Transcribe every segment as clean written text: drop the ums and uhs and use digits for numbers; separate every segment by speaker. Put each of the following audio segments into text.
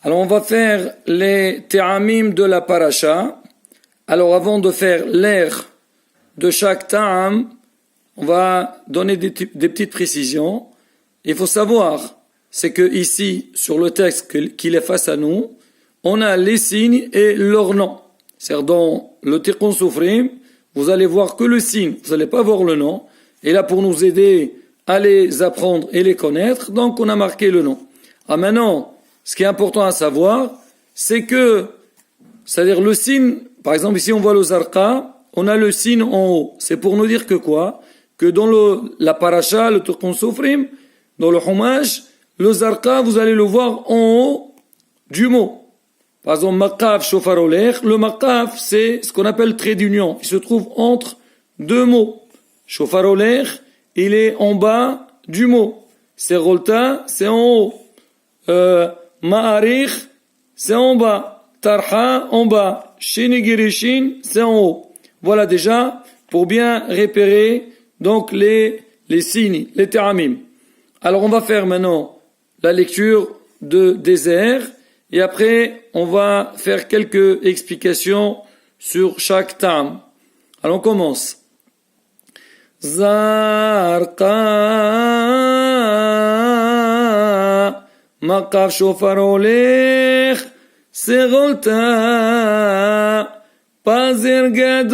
Speaker 1: Alors on va faire les ta'amim de la paracha. Alors avant de faire l'air de chaque ta'am, on va donner des petites précisions. Il faut savoir, c'est que ici, sur le texte qu'il est face à nous, on a les signes et leur nom. C'est-à-dire dans le Tikkun Sofrim, vous allez voir que le signe, vous n'allez pas voir le nom. Et là, pour nous aider à les apprendre et les connaître, donc on a marqué le nom. Ah maintenant, ce qui est important à savoir, c'est que, c'est-à-dire le signe, par exemple ici on voit le zarqa, on a le signe en haut. C'est pour nous dire que quoi? Que dans la paracha, le Tikkun Sofrim, dans le Chumash, le zarqa, vous allez le voir en haut du mot. Par exemple, maqaf, shofar oler, le maqaf, c'est ce qu'on appelle trait d'union. Il se trouve entre deux mots. Shofar oler, il est en bas du mot. Serolta, c'est en haut. Ma'arich, c'est en bas. Tarha, en bas. Shinigirishin, c'est en haut. Voilà déjà, pour bien repérer, donc, les signes, les ta'amim. Alors, on va faire maintenant la lecture des airs. Et après, on va faire quelques explications sur chaque ta'am. Alors, on commence. Zarqa maqaf shofar olech serolta pazer gadol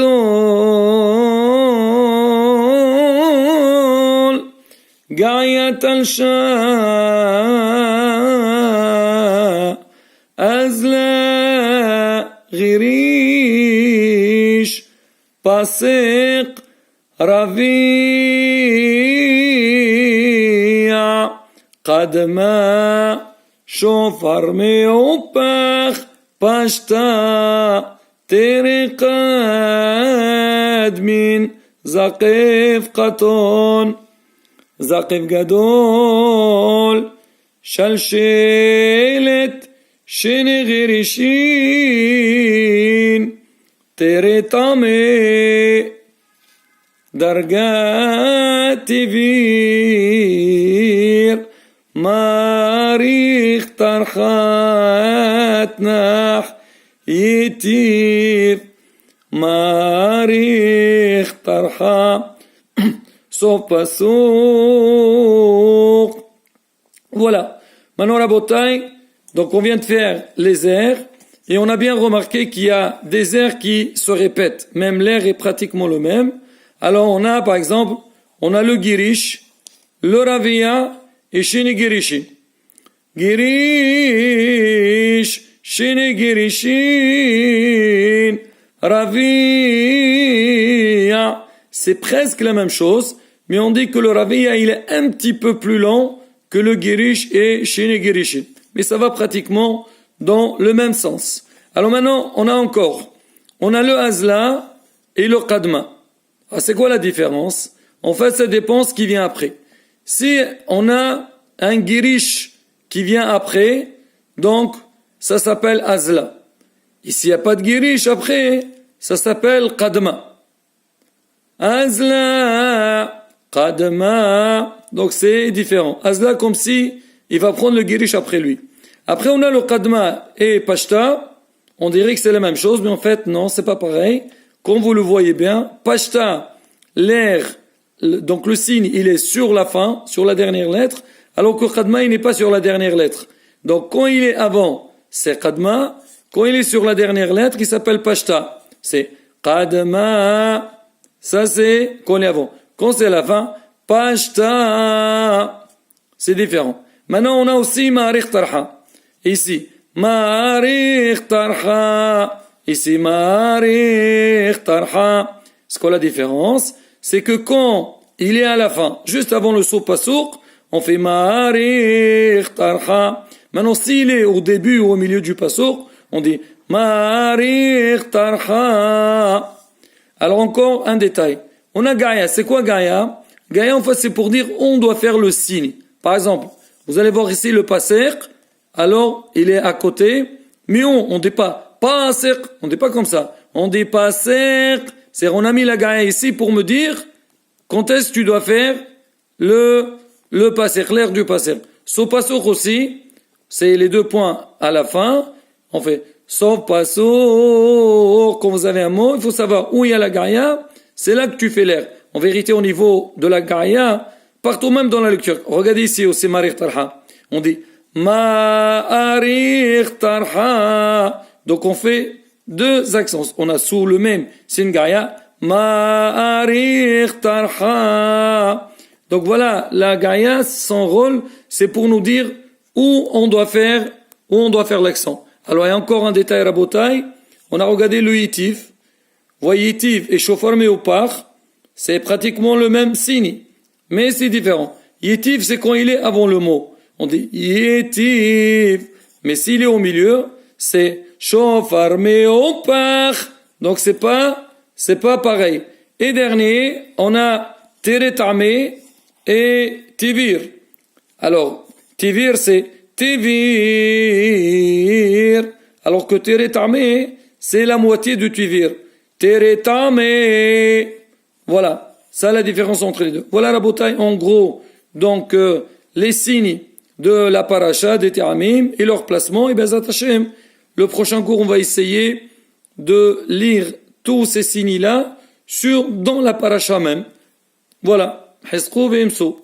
Speaker 1: gayat al-shah azla ghirish pasek ربيع قدما شوفر ميوبخ باشتا ترقاد من زقف قطون زقف جدول شلشلت شنغرشين ترطمي درجات فير ماريخ طرخات نح يتير ماريخ طرخا صوب سوق. Voilà. Maintenant la bataille. Donc on vient de faire les airs et on a bien remarqué qu'il y a des airs qui se répètent. Même l'air est pratiquement le même. Alors on a par exemple, on a le girish, le ravia et shini girishi. Girish, shini girishin, ravia. C'est presque la même chose, mais on dit que le ravia il est un petit peu plus long que le girish et shini girishin. Mais ça va pratiquement dans le même sens. Alors maintenant, on a le hazla et le qadma. Ah, c'est quoi la différence? En fait, ça dépend ce qui vient après. Si on a un girish qui vient après, donc ça s'appelle azla. Et s'il n'y a pas de girish après, ça s'appelle qadma. Azla, qadma, donc c'est différent. Azla comme si il va prendre le girish après lui. Après on a le qadma et pashta, on dirait que c'est la même chose, mais en fait non, c'est pas pareil. Comme vous le voyez bien, pashta, l'air, donc le signe, il est sur la fin, sur la dernière lettre, alors que qadma, il n'est pas sur la dernière lettre. Donc quand il est avant, c'est qadma. Quand il est sur la dernière lettre, il s'appelle pashta. C'est qadma. Ça c'est quand il est avant. Quand c'est la fin, pashta. C'est différent. Maintenant, on a aussi ma'arikh tarha. Ici, ma'arikh tarha. Ici, ma'arikh tarha. C'est quoi la différence? C'est que quand il est à la fin, juste avant le saut pasouk, on fait ma'arikh tarha. Maintenant, s'il est au début ou au milieu du pasouk, on dit ma'arikh tarha. Alors encore un détail. On a Gaïa. C'est quoi Gaïa? Gaïa, en fait, c'est pour dire on doit faire le signe. Par exemple, vous allez voir ici le passer. Alors, il est à côté. Mais on dit pas passer. On dit pas comme ça. On dit passer. C'est-à-dire, on a mis la Gaïa ici pour me dire quand est-ce que tu dois faire le passer, l'air du passer. So passer aussi, c'est les deux points à la fin. On fait sauf pas sourd. Quand vous avez un mot, il faut savoir où il y a la garia. C'est là que tu fais l'air. En vérité, au niveau de la garia, partout même dans la lecture. Regardez ici au Marir Tarha. On dit Ma'arir Tarha. Donc on fait deux accents. On a sous le même, c'est une garia. Ma'arir Tarha. Donc voilà, la garia, son rôle, c'est pour nous dire où on doit faire l'accent. Alors il y a encore un détail rabotaille. On a regardé le yitif. Vous voyez, yitif et shofar méopar, c'est pratiquement le même signe, mais c'est différent. Yitif, c'est quand il est avant le mot. On dit yitif, mais s'il est au milieu, c'est shofar méopar. Donc c'est pas pareil. Et dernier, on a teretamé et tivir. Alors, tivir, c'est tivir, alors que teretamé, c'est la moitié de tivir. Teretamé. Voilà, ça la différence entre les deux. Voilà la bataille en gros. Donc, les signes de la paracha, des teramim et leur placement. Et bien, Hashem, le prochain cours, on va essayer de lire tous ces signes-là dans la paracha même. Voilà. Hesqou ve'imsou.